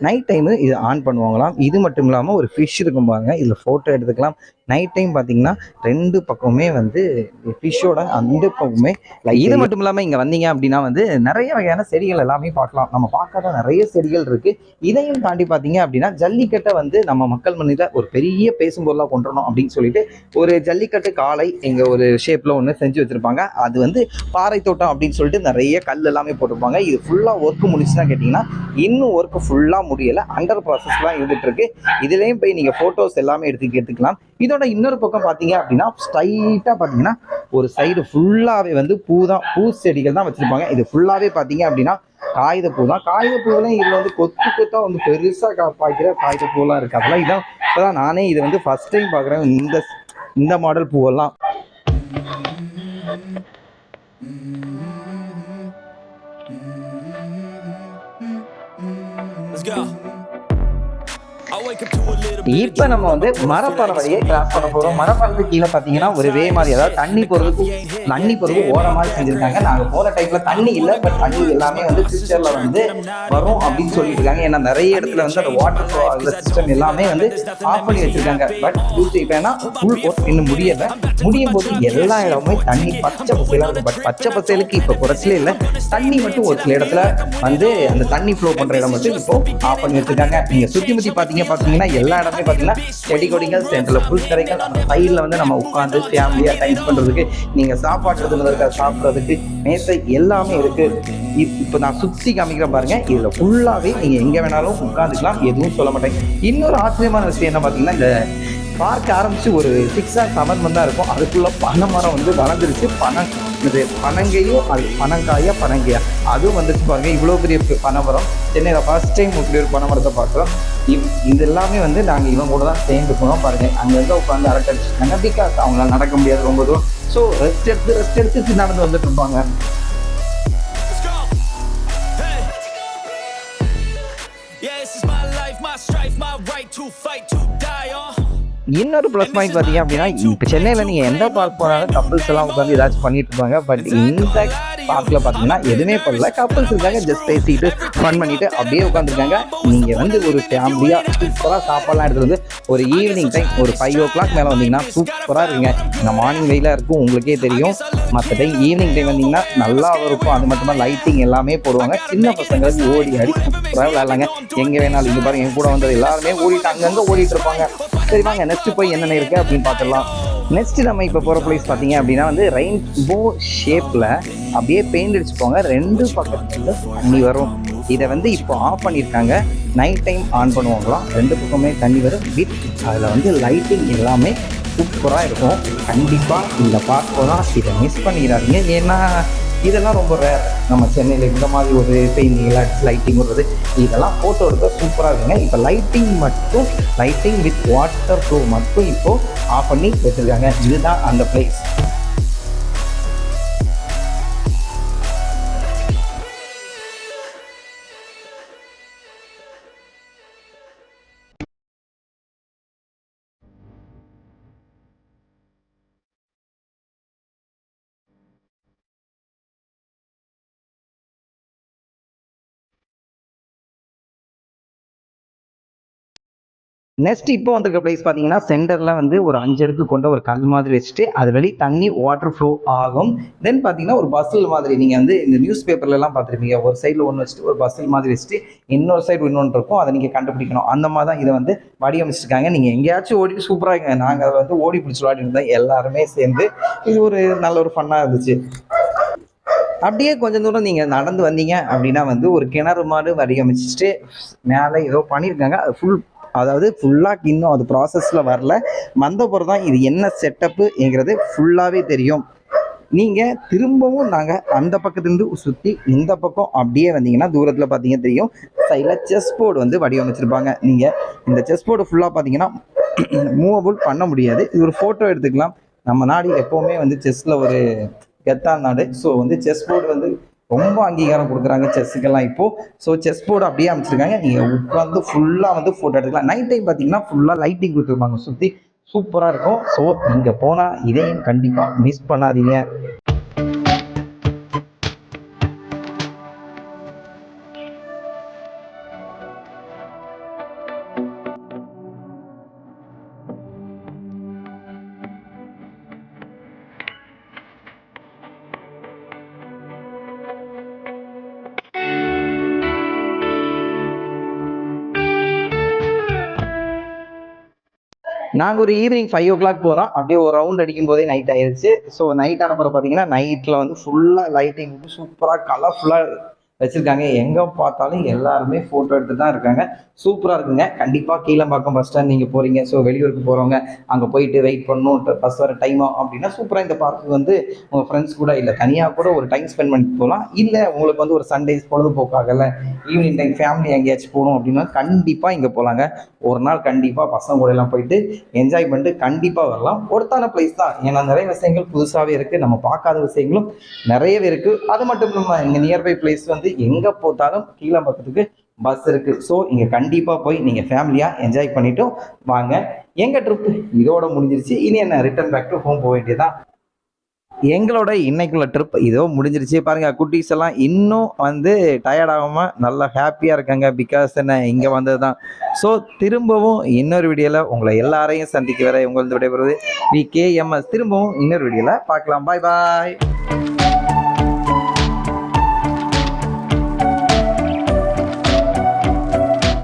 Night time இது on பண்ணுவாங்களாம். இது மட்டும் இல்லாமல் ஒரு ஃபிஷ் இருக்கும் பாருங்க, இதில் ஃபோட்டோ எடுத்துக்கலாம். நைட் டைம் பார்த்தீங்கன்னா 2 பக்கமுமே வந்து ஃபிஷ்ஷோட அந்த பக்கமே இது மட்டும் இல்லாமல் இங்கே வந்தீங்க அப்படின்னா வந்து நிறைய வகையான செடிகள் எல்லாமே பார்க்கலாம். நம்ம பார்க்காத நிறைய செடிகள் இருக்குது. இதையும் தாண்டி பார்த்தீங்க அப்படின்னா ஜல்லிக்கட்டை வந்து நம்ம மக்கள் மண்ணில் ஒரு பெரிய பேசும் பொருளாக கொண்டு வரணும் அப்படின்னு சொல்லிட்டு ஒரு ஜல்லிக்கட்டு காலை எங்கள் ஒரு ஷேப்பில் ஒன்று செஞ்சு வச்சுருப்பாங்க. அது வந்து பாறை தோட்டம் அப்படின்னு சொல்லிட்டு நிறைய கல் எல்லாமே போட்டிருப்பாங்க. இது ஃபுல்லாக ஒர்க்கு முடிச்சுன்னா கேட்டிங்கன்னா இன்னும் ஒர்க்கு ஃபுல்லாக முடியலை, அண்டர் ப்ராசஸ்லாம் இருந்துகிட்டு இருக்கு. இதுலேயும் போய் நீங்கள் ஃபோட்டோஸ் எல்லாமே எடுத்துக்கலாம். இதோட இன்னொரு பக்கம் பார்த்தீங்க அப்படின்னா ஸ்ட்ரைட்டாக பார்த்தீங்கன்னா ஒரு சைடு ஃபுல்லாகவே வந்து பூ செடிகள் தான் வச்சுருப்பாங்க. இது ஃபுல்லாகவே பார்த்தீங்க அப்படின்னா காகிதப்பூ தான். காகிதப்பூலாம் இதில் வந்து கொத்து கொத்தாக வந்து பெருசாக பாய்க்கிற காகிதப்பூலாம் இருக்குது. அதெல்லாம் இதான் இப்போதான் நானே இதை வந்து ஃபஸ்ட் டைம் பார்க்குறேன், இந்த மாடல் பூவெல்லாம். இப்போ நம்ம வந்து மரப்பாலம் வழியே கிராஸ் பண்ண போகிறோம். மரப்பாலத்துக்கு கீழே பார்த்தீங்கன்னா ஒரு வே மாதிரி, அதாவது தண்ணி போகிறதுக்கு ஓர மாதிரி செஞ்சுருக்காங்க. நாங்கள் போகிற டைப்பில் தண்ணி இல்லை, பட் தண்ணி எல்லாமே வந்து ஃபியூச்சரில் வந்து வரும் அப்படின்னு சொல்லிட்டு இருக்காங்க. ஏன்னா நிறைய இடத்துல வந்து அந்த வாட்டர் ஃப்ளோ ஆகிற சிஸ்டம் எல்லாமே வந்து ஆஃப் பண்ணி வச்சுருக்காங்க. பட் இப்போ ஏன்னா ஃபுல் ஒர்க் இன்னும் முடியும் போது எல்லா இடமுமே தண்ணி பச்சை பசையிலாக இருக்கும். பட் பச்சை பசைலுக்கு இப்போ குறைச்சலே இல்லை, தண்ணி மட்டும் ஒரு சில இடத்துல வந்து அந்த தண்ணி ஃப்ளோ பண்ணுற இடம் மட்டும் இப்போ ஆஃப் பண்ணி வச்சுருக்காங்க. நீங்கள் சுற்றி பார்த்தீங்கன்னா எல்லா இடமே பார்த்தீங்கன்னா செடி கொடிகள், சென்டரில் புல் தரைகள், அந்த சைடில் வந்து நம்ம உட்காந்து ஃபேமிலியாக டைம் பண்ணுறதுக்கு, நீங்கள் சாப்பிட்றதுக்கு மேசை எல்லாமே இருக்குது. இப்போ நான் சுற்றி காமிக்கிறேன் பாருங்க. இதில் ஃபுல்லாகவே நீங்கள் எங்கே வேணாலும் உட்காந்துக்கலாம், எதுவும் சொல்ல மாட்டேன். இன்னொரு ஆச்சரியமான விஷயம் என்ன பார்த்தீங்கன்னா, இந்த பார்க்க ஆரம்பித்து ஒரு 6 or 7 months தான் இருக்கும், அதுக்குள்ளே பனை மரம் வந்து வளர்ந்துருச்சு. பனங்கையும் அது பனங்காயா அதுவும் வந்துச்சு பாருங்க. இவ்வளோ பெரிய பனை மரம் சென்னையில் ஃபர்ஸ்ட் டைம் இப்படி ஒரு பனை மரத்தை பார்க்குறோம். இது எல்லாமே வந்து நாங்கள் இவங்க கூட தான் சேர்ந்து போனோம் பாருங்க. அங்கங்கே உட்காந்து அரட்டை அடிச்சுட்டாங்க. பிகாஸ் அவங்களால நடக்க முடியாது ரொம்ப தூரம். ஸோ ரெஸ்ட் எடுத்து நடந்து வந்துட்டு இருப்பாங்க. இன்னொரு ப்ளஸ் பாயிண்ட் பார்த்தீங்க அப்படின்னா, இப்போ சென்னையில் நீங்கள் எந்த பார்க் போனாலும் கப்புள்ஸ் எல்லாம் உட்காந்து ஏதாச்சும் பண்ணிட்டு இருப்பாங்க. பட் இந்த பார்க்கில் பார்த்தீங்கன்னா எதுவுமே பண்ணல, கப்புள்ஸ் இருக்காங்க, ஜஸ்ட் பேசிட்டு ஃபன் பண்ணிட்டு அப்படியே உட்காந்துருக்காங்க. நீங்கள் வந்து ஒரு ஃபேமிலியாக சூப்பராக சாப்பாடுலாம் எடுத்துகிட்டு வந்து ஒரு ஈவினிங் டைம் ஒரு 5 o'clock மேலே வந்தீங்கன்னா சூப்பராக இருக்குங்க. இந்த மார்னிங் வெயிலாக இருக்கும் உங்களுக்கே தெரியும். மற்ற டைம் ஈவினிங் டைம் வந்தீங்கன்னா நல்லா இருக்கும். அது மட்டும் லைட்டிங் எல்லாமே போடுவாங்க. சின்ன பசங்களுக்கு ஓடி ஆடி சூப்பராக விளையாடலாங்க. எங்கே வேணாலும். இங்கே பாருங்க, என் கூட வந்தது எல்லாருமே ஓடிட்டு அங்கங்கே ஓடிட்டு இருப்பாங்க. சரி வாங்க நெக்ஸ்ட் போய் என்னென்ன இருக்குது அப்படின்னு பார்த்துடலாம். நெக்ஸ்ட் நம்ம இப்போ போகிற பிளேஸ் பார்த்தீங்க அப்படின்னா வந்து ரெயின்போ ஷேப்பில் அப்படியே பெயிண்ட் அடிச்சுப்போங்க. 2 பக்கத்துல தண்ணி வரும். இதை வந்து இப்போ ஆஃப் பண்ணியிருக்காங்க. நைட் டைம் ஆன் பண்ணுவாங்களாம். 2 பக்கமே தண்ணி வரும். வித் அதில் வந்து லைட்டிங் எல்லாமே சூப்பராக இருக்கும். கண்டிப்பாக இந்த பார்க் போனால் இதை மிஸ் பண்ணிடாதீங்க. ஏன்னா இதெல்லாம் ரொம்ப ரேர். நம்ம சென்னையில் இந்த மாதிரி ஒரு பெயிண்டிங் லைட்டிங் வருது, இதெல்லாம் ஃபோட்டோ எடுக்க சூப்பராக இருக்குங்க. இப்போ லைட்டிங் வித் வாட்டர் ஃப்ளோ மட்டும் இப்போது ஆஃப் பண்ணி வச்சுருக்காங்க. இதுதான் அந்த பிளேஸ். நெக்ஸ்ட் இப்போ வந்திருக்க பிளேஸ் பார்த்தீங்கன்னா சென்டரில் வந்து ஒரு 5 அடுக்கு கொண்ட ஒரு கல் மாதிரி வச்சுட்டு அது வழி தண்ணி வாட்டர் ஃப்ளோ ஆகும். தென் பார்த்தீங்கன்னா ஒரு பஸ்ஸில் மாதிரி நீங்கள் வந்து இந்த நியூஸ் பேப்பர்லாம் பார்த்துருப்பீங்க. ஒரு சைடில் ஒன்று வச்சுட்டு ஒரு பஸ்ஸில் மாதிரி வச்சுட்டு இன்னொரு சைடு இன்னொன்று இருக்கும், அதை நீங்கள் கண்டுபிடிக்கணும். அந்த மாதிரி தான் இதை வந்து வடிவமைச்சிருக்காங்க. நீங்கள் எங்கேயாச்சும் ஓடி சூப்பராக இருங்க. நாங்கள் அதை வந்து ஓடி பிடிச்சி விளையாடி இருந்தோம் எல்லாருமே சேர்ந்து. இது ஒரு நல்ல ஒரு ஃபன்னாக இருந்துச்சு. அப்படியே கொஞ்சம் தூரம் நீங்கள் நடந்து வந்தீங்க அப்படின்னா வந்து ஒரு கிணறு மாதிரி வடிவமைச்சிட்டு மேலே ஏதோ பண்ணியிருக்காங்க. அது ஃபுல்லாக இன்னும் அது ப்ராசஸில் வரல. வந்தபோது தான் இது என்ன செட்டப்புங்கிறது ஃபுல்லாகவே தெரியும். நீங்கள் திரும்பவும் நாங்கள் அந்த பக்கத்துலேருந்து சுற்றி இந்த பக்கம் அப்படியே வந்தீங்கன்னா தூரத்தில் பார்த்தீங்க தெரியும், சைடில் செஸ் போர்டு வந்து வடிவமைச்சிருப்பாங்க. நீங்கள் இந்த செஸ் போர்டு ஃபுல்லாக பார்த்தீங்கன்னா மூவபுள் பண்ண முடியாது. இது ஒரு ஃபோட்டோ எடுத்துக்கலாம். நம்ம நாடு எப்போவுமே வந்து செஸ்ஸில் ஒரு கெத்தான நாடு. ஸோ வந்து செஸ் போர்டு வந்து ரொம்ப அங்கீகாரம் கொடுக்குறாங்க செஸ்ஸுக்கெல்லாம் இப்போது. ஸோ செஸ் போர்டு அப்படியே அமைச்சிருக்காங்க. நீங்கள் உட்காந்து ஃபுல்லாக வந்து ஃபோட்டோ எடுத்துக்கலாம். நைட் டைம் பார்த்தீங்கன்னா ஃபுல்லாக லைட்டிங் கொடுத்துருப்பாங்க சுற்றி, சூப்பராக இருக்கும். ஸோ இங்கே போனால் இதையும் கண்டிப்பாக மிஸ் பண்ணாதீங்க. நாங்கள் ஒரு ஈவினிங் 5 o'clock போகிறோம். அப்படியே ஒரு ரவுண்ட் அடிக்கும் போதே நைட் ஆயிடுச்சு. ஸோ நைட் ஆனப்புறம் பார்த்தீங்கன்னா நைட்டில் வந்து ஃபுல்லாக லைட்டிங் சூப்பராக கலர்ஃபுல்லாக வச்சுருக்காங்க. எங்கே பார்த்தாலும் எல்லாருமே ஃபோட்டோ எடுத்து தான் இருக்காங்க. சூப்பராக இருக்குங்க. கண்டிப்பாக கீழம்பாக்கம் பஸ் ஸ்டாண்ட் நீங்கள் போகிறீங்க, ஸோ வெளியூருக்கு போகிறவங்க அங்கே போயிட்டு வெயிட் பண்ணணும், பஸ் வர டைம் ஆகும் அப்படின்னா சூப்பராக இந்த பார்க்கு வந்து உங்கள் ஃப்ரெண்ட்ஸ் கூட இல்லை தனியாக கூட ஒரு டைம் ஸ்பெண்ட் பண்ணிட்டு போகலாம். இல்லை உங்களுக்கு வந்து ஒரு சண்டேஸ் பொழுதுபோக்காகல ஈவினிங் டைம் ஃபேமிலி எங்கேயாச்சும் போகணும் அப்படின்னா கண்டிப்பாக இங்கே போகலாங்க. ஒரு நாள் கண்டிப்பாக பசங்க கூட எல்லாம் போயிட்டு என்ஜாய் பண்ணிட்டு கண்டிப்பாக வரலாம். ஒருத்தான பிளேஸ் தான். ஏன்னா நிறைய விஷயங்கள் புதுசாகவே இருக்குது, நம்ம பார்க்காத விஷயங்களும் நிறையவே இருக்குது. அது மட்டும் இல்லாமல் இங்கே நியர்பை பிளேஸ் வந்து எங்கே போட்டாலும் கீழம்பாக்கத்துக்கு பஸ் இருக்குது. ஸோ இங்கே கண்டிப்பாக போய் நீங்கள் ஃபேமிலியாக என்ஜாய் பண்ணிவிட்டு வாங்க. எங்கள் ட்ரிப் இதோட முடிஞ்சிருச்சு. இனி என்ன ரிட்டர்ன் பேக் டு ஹோம் போக வேண்டியதான். எங்களோட இன்னைக்குள்ள ட்ரிப் இதோ முடிஞ்சிருச்சு. பாருங்க குட்டீஸ் எல்லாம் இன்னும் வந்து டயர்ட் ஆகாம நல்லா ஹாப்பியா இருக்காங்க. பிகாஸ் என்ன இங்க வந்தது தான். ஸோ திரும்பவும் இன்னொரு வீடியோல உங்களை எல்லாரையும் சந்திக்க வர உங்களது விடைபெறுவது VKMS. திரும்பவும் இன்னொரு வீடியோல பார்க்கலாம். பாய் பாய்.